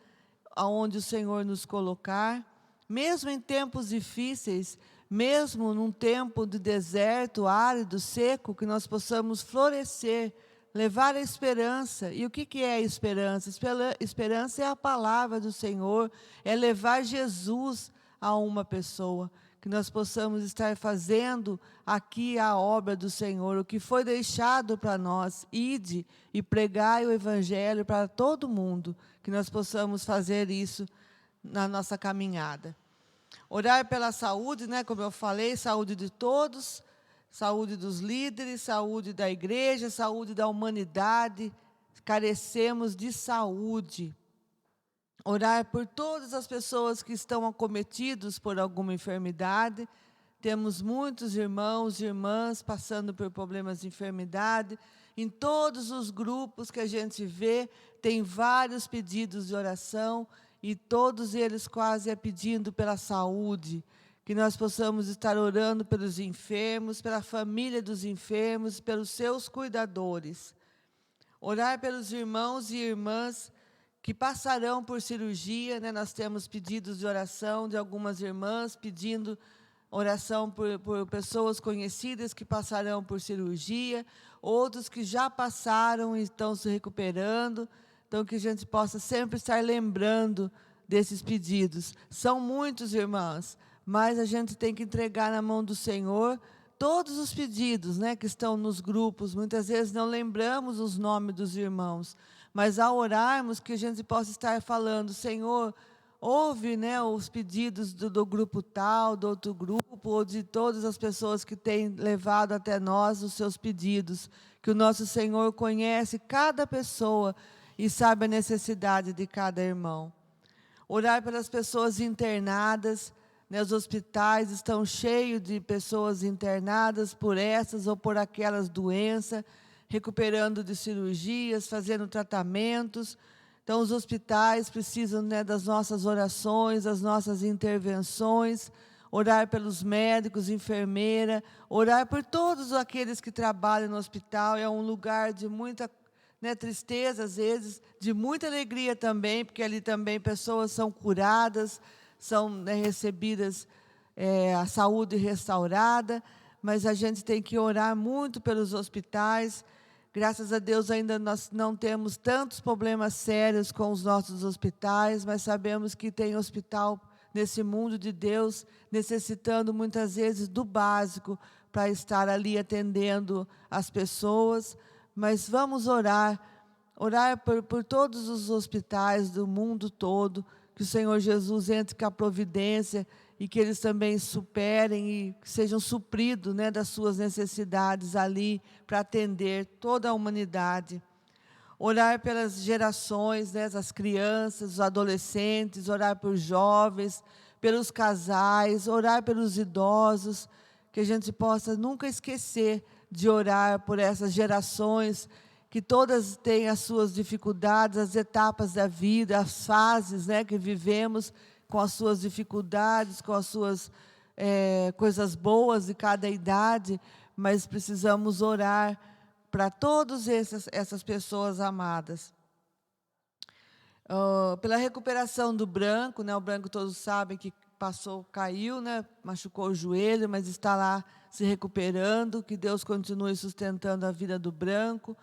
S1: aonde o Senhor nos colocar, mesmo em tempos difíceis, mesmo num tempo de deserto, árido, seco, que nós possamos florescer, levar a esperança. E o que é a esperança? Esperança é a palavra do Senhor, é levar Jesus a uma pessoa. Que nós possamos estar fazendo aqui a obra do Senhor, o que foi deixado para nós, ide e pregai o Evangelho para todo mundo, que nós possamos fazer isso na nossa caminhada. Orar pela saúde, né, como eu falei, saúde de todos, saúde dos líderes, saúde da igreja, saúde da humanidade, carecemos de saúde. Orar por todas as pessoas que estão acometidos por alguma enfermidade. Temos muitos irmãos e irmãs passando por problemas de enfermidade. Em todos os grupos que a gente vê, tem vários pedidos de oração e todos eles quase pedindo pela saúde. Que nós possamos estar orando pelos enfermos, pela família dos enfermos, pelos seus cuidadores. Orar pelos irmãos e irmãs que passarão por cirurgia, né? Nós temos pedidos de oração de algumas irmãs, pedindo oração por pessoas conhecidas que passarão por cirurgia, outros que já passaram e estão se recuperando. Então, que a gente possa sempre estar lembrando desses pedidos. São muitos, irmãs, mas a gente tem que entregar na mão do Senhor todos os pedidos, né, que estão nos grupos. Muitas vezes não lembramos os nomes dos irmãos, mas ao orarmos, que a gente possa estar falando: Senhor, ouve, né, os pedidos do grupo tal, do outro grupo, ou de todas as pessoas que têm levado até nós os seus pedidos. Que o nosso Senhor conhece cada pessoa e sabe a necessidade de cada irmão. Orar pelas pessoas internadas, né, os hospitais estão cheios de pessoas internadas por essas ou por aquelas doenças, recuperando de cirurgias, fazendo tratamentos. Então, os hospitais precisam, né, das nossas orações, das nossas intervenções. Orar pelos médicos, enfermeira, orar por todos aqueles que trabalham no hospital. É um lugar de muita, né, tristeza, às vezes, de muita alegria também, porque ali também pessoas são curadas, são, né, recebidas a saúde restaurada, mas a gente tem que orar muito pelos hospitais. Graças a Deus ainda nós não temos tantos problemas sérios com os nossos hospitais, mas sabemos que tem hospital nesse mundo de Deus necessitando muitas vezes do básico para estar ali atendendo as pessoas. Mas vamos orar por todos os hospitais do mundo todo, que o Senhor Jesus entre com a providência e que eles também superem e sejam supridos, né, das suas necessidades ali para atender toda a humanidade. Orar pelas gerações, né, as crianças, os adolescentes, orar por jovens, pelos casais, orar pelos idosos, que a gente possa nunca esquecer de orar por essas gerações, que todas têm as suas dificuldades, as etapas da vida, as fases, né, que vivemos, com as suas dificuldades, com as suas coisas boas de cada idade, mas precisamos orar para todas essas pessoas amadas. Pela recuperação do Branco, né, o Branco todos sabem que caiu, né, machucou o joelho, mas está lá se recuperando, que Deus continue sustentando a vida do Branco.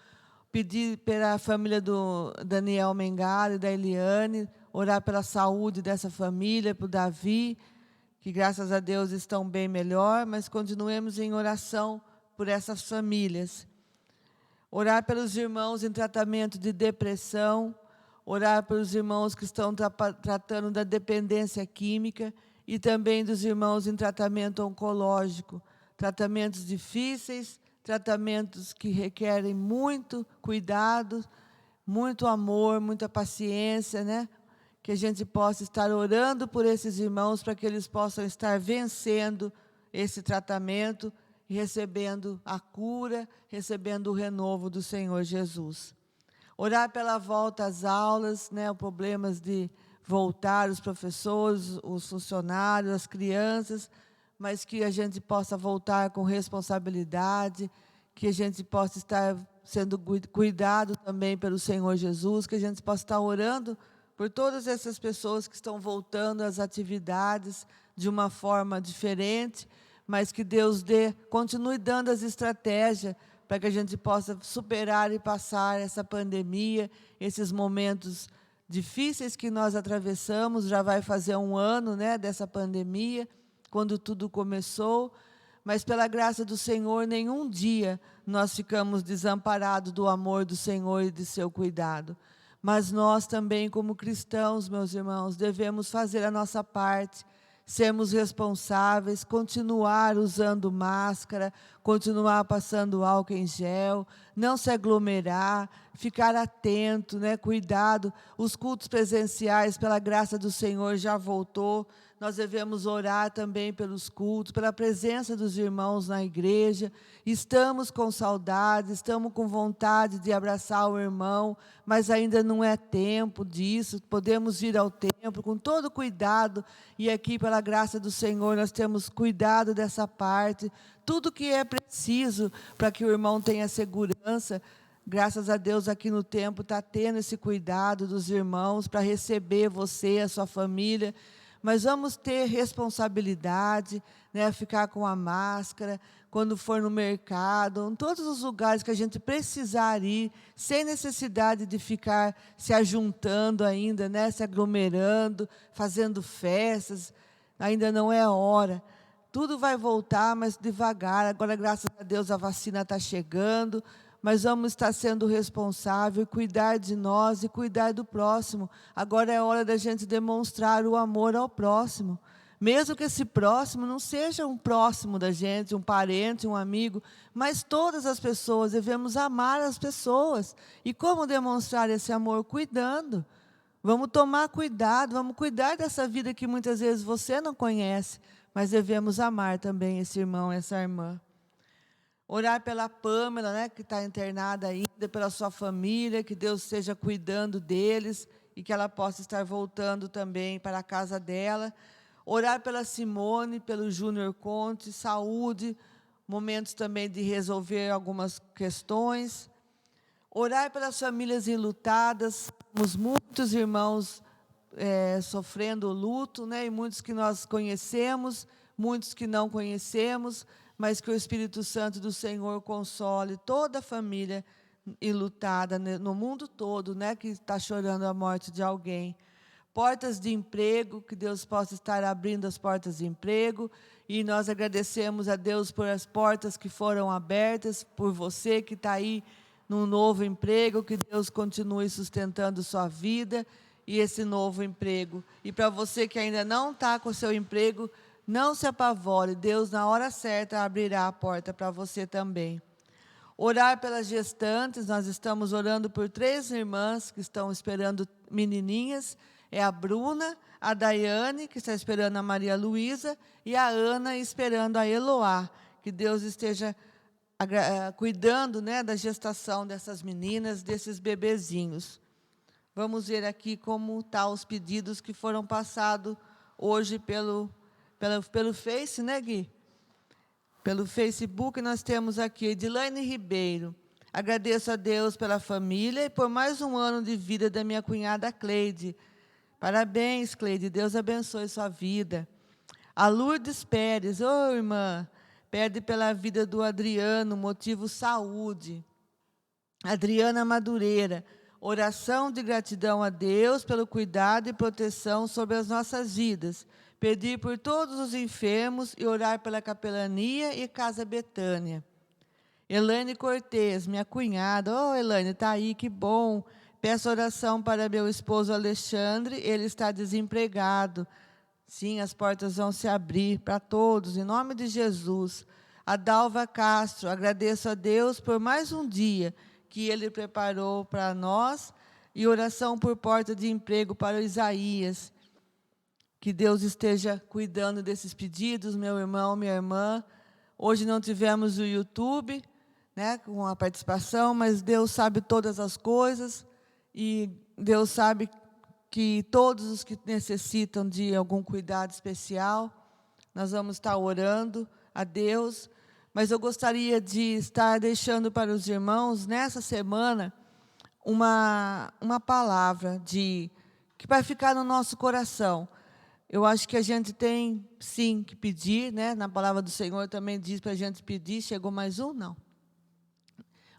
S1: Pedir pela família do Daniel Mengaro e da Eliane, orar pela saúde dessa família, para o Davi, que graças a Deus estão bem melhor, mas continuemos em oração por essas famílias. Orar pelos irmãos em tratamento de depressão, orar pelos irmãos que estão tratando da dependência química e também dos irmãos em tratamento oncológico, tratamentos difíceis, tratamentos que requerem muito cuidado, muito amor, muita paciência, né? Que a gente possa estar orando por esses irmãos para que eles possam estar vencendo esse tratamento e recebendo a cura, recebendo o renovo do Senhor Jesus. Orar pela volta às aulas, né, os problemas de voltar, os professores, os funcionários, as crianças, mas que a gente possa voltar com responsabilidade, que a gente possa estar sendo cuidado também pelo Senhor Jesus, que a gente possa estar orando por todas essas pessoas que estão voltando às atividades de uma forma diferente, mas que Deus continue dando as estratégias para que a gente possa superar e passar essa pandemia, esses momentos difíceis que nós atravessamos. Já vai fazer um ano, né, dessa pandemia, quando tudo começou, mas pela graça do Senhor, nenhum dia nós ficamos desamparados do amor do Senhor e de seu cuidado. Mas nós também, como cristãos, meus irmãos, devemos fazer a nossa parte, sermos responsáveis, continuar usando máscara, continuar passando álcool em gel, não se aglomerar, ficar atento, né, cuidado. Os cultos presenciais, pela graça do Senhor, já voltou. Nós devemos orar também pelos cultos, pela presença dos irmãos na igreja. Estamos com saudade, estamos com vontade de abraçar o irmão, mas ainda não é tempo disso. Podemos ir ao templo com todo cuidado, e aqui, pela graça do Senhor, nós temos cuidado dessa parte. Tudo que é preciso para que o irmão tenha segurança, graças a Deus, aqui no templo está tendo esse cuidado dos irmãos para receber você, a sua família. Mas vamos ter responsabilidade, né, ficar com a máscara, quando for no mercado, em todos os lugares que a gente precisar ir, sem necessidade de ficar se ajuntando ainda, né, se aglomerando, fazendo festas. Ainda não é hora. Tudo vai voltar, mas devagar. Agora, graças a Deus, a vacina está chegando, mas vamos estar sendo responsáveis, cuidar de nós e cuidar do próximo. Agora é hora da gente demonstrar o amor ao próximo. Mesmo que esse próximo não seja um próximo da gente, um parente, um amigo, mas todas as pessoas, devemos amar as pessoas. E como demonstrar esse amor? Cuidando. Vamos tomar cuidado, vamos cuidar dessa vida que muitas vezes você não conhece, mas devemos amar também esse irmão, essa irmã. Orar pela Pâmela, né, que está internada ainda, pela sua família, que Deus esteja cuidando deles e que ela possa estar voltando também para a casa dela. Orar pela Simone, pelo Júnior Conte, saúde, momentos também de resolver algumas questões. Orar pelas famílias enlutadas, temos muitos irmãos sofrendo luto, né, e muitos que nós conhecemos, muitos que não conhecemos, mas que o Espírito Santo do Senhor console toda a família enlutada, né, no mundo todo, né, que está chorando a morte de alguém. Portas de emprego, que Deus possa estar abrindo as portas de emprego, e nós agradecemos a Deus por as portas que foram abertas, por você que está aí num novo emprego, que Deus continue sustentando sua vida e esse novo emprego. E para você que ainda não está com o seu emprego, não se apavore, Deus na hora certa abrirá a porta para você também. Orar pelas gestantes, nós estamos orando por 3 irmãs que estão esperando menininhas, é a Bruna, a Daiane, que está esperando a Maria Luísa, e a Ana esperando a Eloá, que Deus esteja cuidando, né, da gestação dessas meninas, desses bebezinhos. Vamos ver aqui como estão os pedidos que foram passados hoje pelo Face, né, Gui? Pelo Facebook, nós temos aqui Edilane Ribeiro. Agradeço a Deus pela família e por mais um ano de vida da minha cunhada Cleide. Parabéns, Cleide, Deus abençoe sua vida. A Lourdes Pérez, irmã, pede pela vida do Adriano, motivo saúde. Adriana Madureira, oração de gratidão a Deus pelo cuidado e proteção sobre as nossas vidas. Pedir por todos os enfermos e orar pela capelania e Casa Betânia. Elaine Cortez, minha cunhada. Elaine, está aí, que bom. Peço oração para meu esposo Alexandre, ele está desempregado. Sim, as portas vão se abrir para todos, em nome de Jesus. A Dalva Castro, agradeço a Deus por mais um dia que Ele preparou para nós, e oração por porta de emprego para o Isaías. Que Deus esteja cuidando desses pedidos, meu irmão, minha irmã. Hoje não tivemos o YouTube, né, com a participação, mas Deus sabe todas as coisas e Deus sabe que todos os que necessitam de algum cuidado especial, nós vamos estar orando a Deus, mas eu gostaria de estar deixando para os irmãos, nessa semana, uma palavra que vai ficar no nosso coração. Eu acho que a gente tem, sim, que pedir, né? Na palavra do Senhor também diz para a gente pedir. Chegou mais um? Não.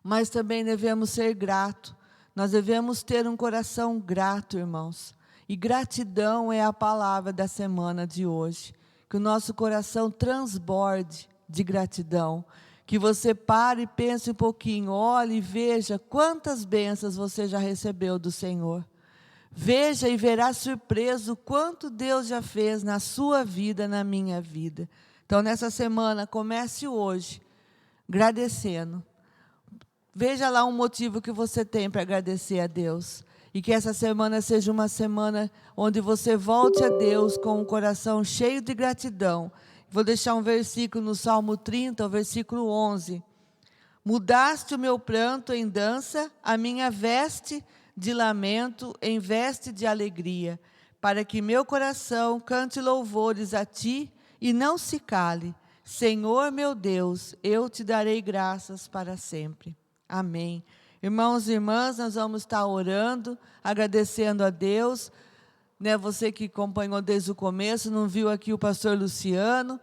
S1: Mas também devemos ser gratos. Nós devemos ter um coração grato, irmãos. E gratidão é a palavra da semana de hoje. Que o nosso coração transborde de gratidão. Que você pare e pense um pouquinho, olhe e veja quantas bênçãos você já recebeu do Senhor. Veja e verá surpreso o quanto Deus já fez na sua vida, na minha vida. Então, nessa semana, comece hoje, agradecendo. Veja lá um motivo que você tem para agradecer a Deus. E que essa semana seja uma semana onde você volte a Deus com um coração cheio de gratidão. Vou deixar um versículo no Salmo 30, o versículo 11. Mudaste o meu pranto em dança, a minha veste de lamento em veste de alegria, para que meu coração cante louvores a Ti e não se cale. Senhor meu Deus, eu te darei graças para sempre. Amém. Irmãos e irmãs, nós vamos estar orando, agradecendo a Deus. Né, você que acompanhou desde o começo, não viu aqui o pastor Luciano,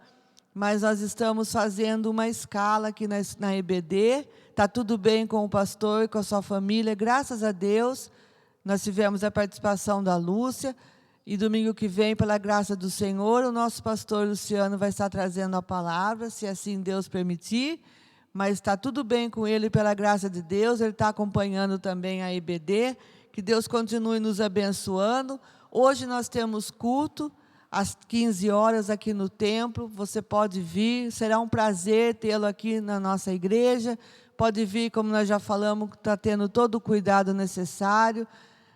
S1: mas nós estamos fazendo uma escala aqui na EBD. Está tudo bem com o pastor e com a sua família, graças a Deus. Nós tivemos a participação da Lúcia, e domingo que vem, pela graça do Senhor, o nosso pastor Luciano vai estar trazendo a palavra, se assim Deus permitir. Mas está tudo bem com ele, pela graça de Deus, ele está acompanhando também a EBD. Que Deus continue nos abençoando. Hoje nós temos culto, às 15 horas aqui no templo. Você pode vir, será um prazer tê-lo aqui na nossa igreja. Pode vir, como nós já falamos, está tendo todo o cuidado necessário.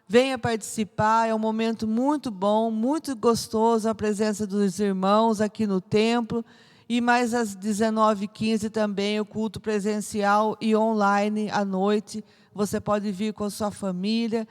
S1: Venha participar, é um momento muito bom, muito gostoso, a presença dos irmãos aqui no templo. E mais às 19h15 também, o culto presencial e online à noite. Você pode vir com a sua família,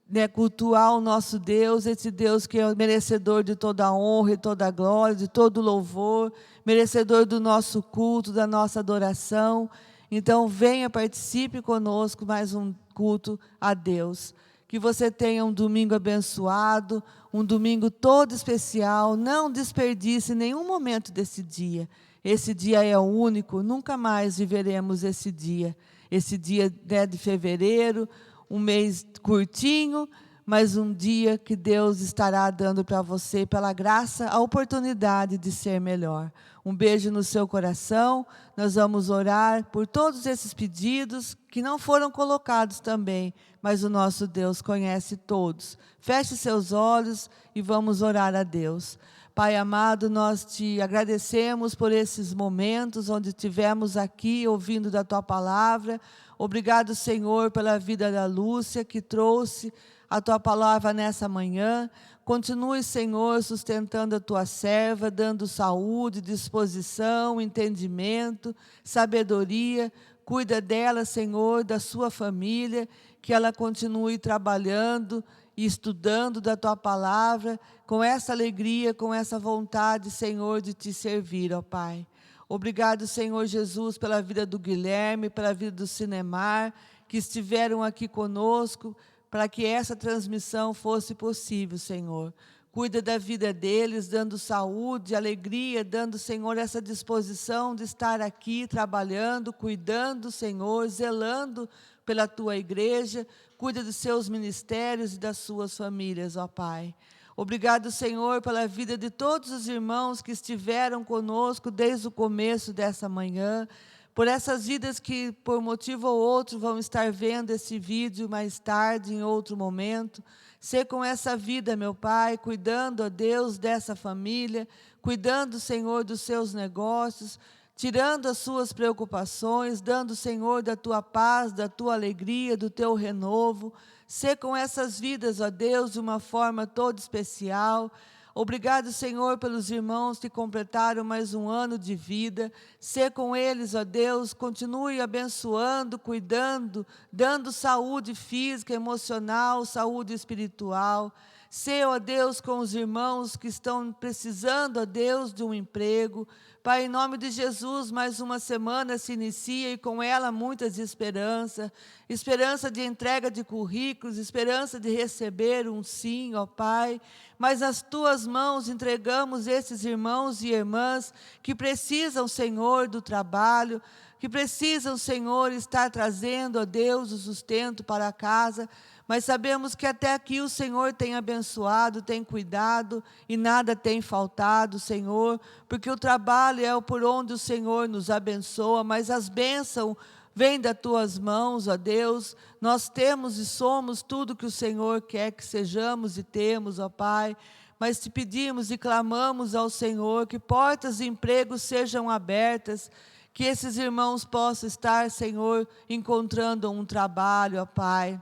S1: né, cultuar o nosso Deus, esse Deus que é merecedor de toda a honra e toda a glória, de todo o louvor, merecedor do nosso culto, da nossa adoração. Então, venha, participe conosco, mais um culto a Deus. Que você tenha um domingo abençoado, um domingo todo especial. Não desperdice nenhum momento desse dia. Esse dia é único, nunca mais viveremos esse dia. Esse dia, né, de fevereiro, um mês curtinho, mas um dia que Deus estará dando para você, pela graça, a oportunidade de ser melhor. Um beijo no seu coração. Nós vamos orar por todos esses pedidos que não foram colocados também, mas o nosso Deus conhece todos. Feche seus olhos e vamos orar a Deus. Pai amado, nós te agradecemos por esses momentos onde estivemos aqui ouvindo da Tua palavra. Obrigado, Senhor, pela vida da Lúcia, que trouxe a Tua palavra nessa manhã. Continue, Senhor, sustentando a Tua serva, dando saúde, disposição, entendimento, sabedoria. Cuida dela, Senhor, da sua família, que ela continue trabalhando e estudando da Tua palavra, com essa alegria, com essa vontade, Senhor, de Te servir, ó Pai. Obrigado, Senhor Jesus, pela vida do Guilherme, pela vida do Cinemar, que estiveram aqui conosco, para que essa transmissão fosse possível, Senhor. Cuida da vida deles, dando saúde, alegria, dando, Senhor, essa disposição de estar aqui trabalhando, cuidando, Senhor, zelando pela Tua igreja. Cuida dos seus ministérios e das suas famílias, ó Pai. Obrigado, Senhor, pela vida de todos os irmãos que estiveram conosco desde o começo dessa manhã, por essas vidas que, por motivo ou outro, vão estar vendo esse vídeo mais tarde, em outro momento. Ser com essa vida, meu Pai, cuidando, ó Deus, dessa família, cuidando, Senhor, dos seus negócios, tirando as suas preocupações, dando, Senhor, da Tua paz, da Tua alegria, do Teu renovo. Ser com essas vidas, ó Deus, de uma forma toda especial. Obrigado, Senhor, pelos irmãos que completaram mais um ano de vida. Sê com eles, ó Deus, continue abençoando, cuidando, dando saúde física, emocional, saúde espiritual. Sê, ó Deus, com os irmãos que estão precisando, ó Deus, de um emprego. Pai, em nome de Jesus, mais uma semana se inicia e com ela muitas esperanças. Esperança de entrega de currículos, esperança de receber um sim, ó Pai. Mas nas Tuas mãos entregamos esses irmãos e irmãs que precisam, Senhor, do trabalho, que precisam, Senhor, estar trazendo, ó Deus, o sustento para casa. Mas sabemos que até aqui o Senhor tem abençoado, tem cuidado e nada tem faltado, Senhor, porque o trabalho é por onde o Senhor nos abençoa, mas as bênçãos vêm das Tuas mãos, ó Deus. Nós temos e somos tudo que o Senhor quer que sejamos e temos, ó Pai. Mas te pedimos e clamamos ao Senhor que portas de emprego sejam abertas, que esses irmãos possam estar, Senhor, encontrando um trabalho, ó Pai.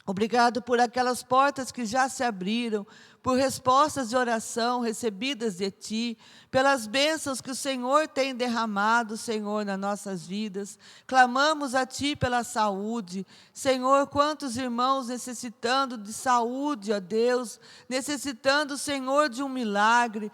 S1: Obrigado por aquelas portas que já se abriram, por respostas de oração recebidas de Ti, pelas bênçãos que o Senhor tem derramado, Senhor, nas nossas vidas. Clamamos a Ti pela saúde. Senhor, quantos irmãos necessitando de saúde, ó Deus, necessitando, Senhor, de um milagre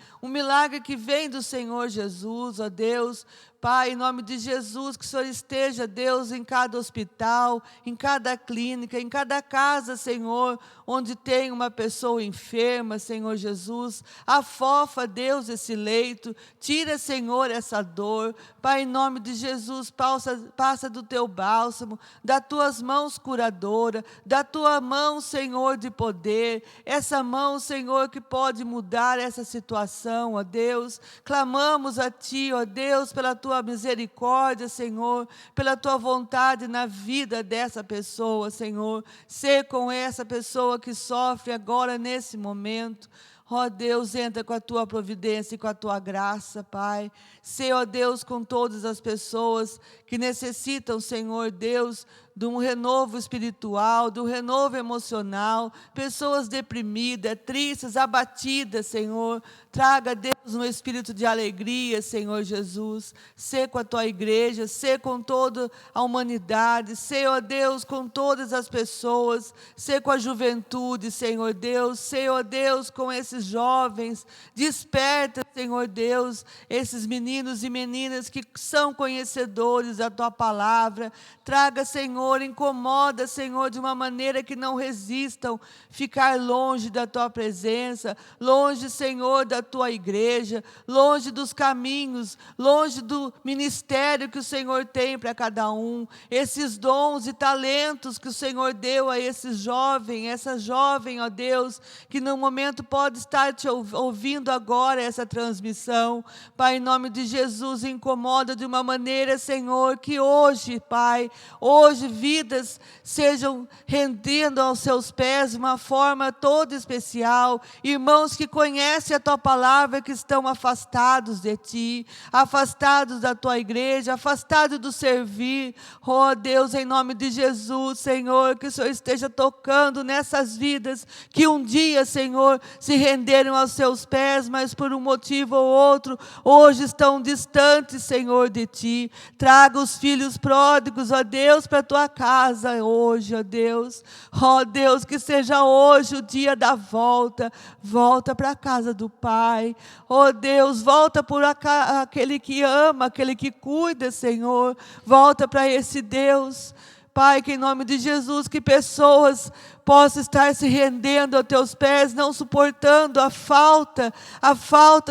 S1: que vem do Senhor Jesus, ó Deus. Pai, em nome de Jesus, que o Senhor esteja, Deus, em cada hospital, em cada clínica, em cada casa, Senhor, onde tem uma pessoa enferma, Senhor Jesus. Afofa, Deus, esse leito. Tira, Senhor, essa dor. Pai, em nome de Jesus, passa do Teu bálsamo, das Tuas mãos curadoras, da Tua mão, Senhor, de poder. Essa mão, Senhor, que pode mudar essa situação, ó Deus. Clamamos a Ti, ó Deus, pela Tua misericórdia, Senhor, pela Tua vontade na vida dessa pessoa, Senhor. Ser com essa pessoa que sofre agora nesse momento. Ó Deus, entra com a Tua providência e com a Tua graça, Pai. Ser, ó Deus, com todas as pessoas que necessitam, Senhor Deus, de um renovo espiritual, de um renovo emocional, pessoas deprimidas, tristes, abatidas, Senhor. Traga, Deus, um espírito de alegria, Senhor Jesus. Ser com a Tua igreja, ser com toda a humanidade, ser, ó Deus, com todas as pessoas, ser com a juventude, Senhor Deus, ser, ó Deus, com esses jovens. Desperta, Senhor Deus, esses meninos e meninas que são conhecedores da Tua palavra. Traga, Senhor, incomoda, Senhor, de uma maneira que não resistam ficar longe da Tua presença, longe, Senhor, da Tua igreja, longe dos caminhos, longe do ministério que o Senhor tem para cada um. Esses dons e talentos que o Senhor deu a esse jovem, essa jovem, ó Deus, que no momento pode estar Te ouvindo agora essa transmissão. Pai, em nome de Jesus, incomoda de uma maneira, Senhor, que hoje, Pai, hoje vidas sejam rendendo aos Seus pés de uma forma toda especial. Irmãos que conhecem a Tua palavra, que estão afastados de Ti, afastados da Tua igreja, afastados do servir. Oh Deus, em nome de Jesus, Senhor, que o Senhor esteja tocando nessas vidas que um dia, Senhor, se renderam aos Seus pés, mas por um motivo ou outro, hoje estão distantes, Senhor, de Ti. Traga os filhos pródigos, ó Deus, para a Tua casa hoje, ó Deus. Ó Deus, que seja hoje o dia da volta. Volta para a casa do Pai. Ó Deus, volta por aquele que ama, aquele que cuida, Senhor. Volta para esse Deus. Pai, que em nome de Jesus, que pessoas possam estar se rendendo aos Teus pés, não suportando a falta,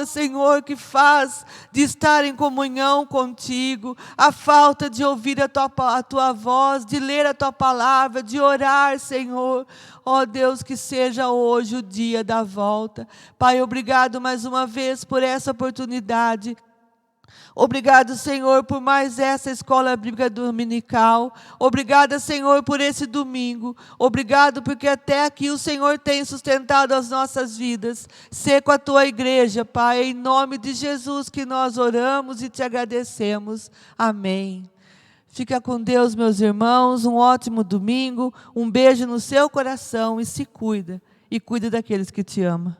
S1: Senhor, que faz de estar em comunhão contigo, a falta de ouvir a Tua voz, de ler a Tua palavra, de orar, Senhor. Ó Deus, que seja hoje o dia da volta. Pai, obrigado mais uma vez por essa oportunidade. Obrigado, Senhor, por mais essa escola bíblica dominical. Obrigada, Senhor, por esse domingo. Obrigado porque até aqui o Senhor tem sustentado as nossas vidas. Sê com a Tua igreja, Pai, em nome de Jesus que nós oramos e Te agradecemos. Amém. Fica com Deus, meus irmãos, um ótimo domingo, um beijo no seu coração e se cuida. E cuida daqueles que te amam.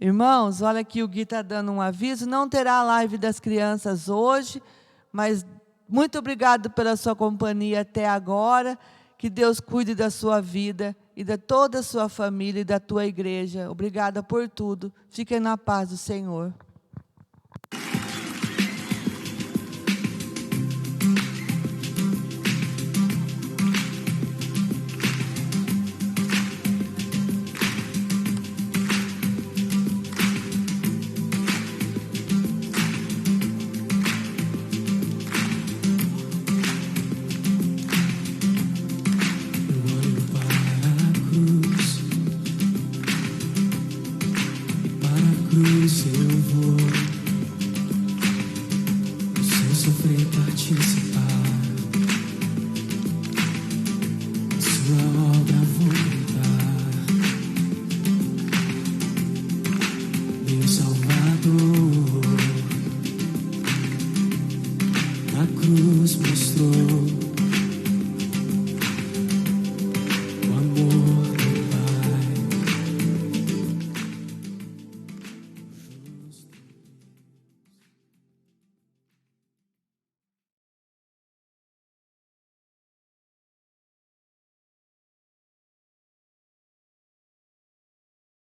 S1: Irmãos, olha aqui, o Gui está dando um aviso. Não terá live das crianças hoje, mas muito obrigado pela sua companhia até agora. Que Deus cuide da sua vida e de toda a sua família e da tua igreja. Obrigada por tudo. Fiquem na paz do Senhor.
S3: Eu vou, sem sofrer, participar. Sua obra vou cantar. Meu Salvador, na cruz mostrou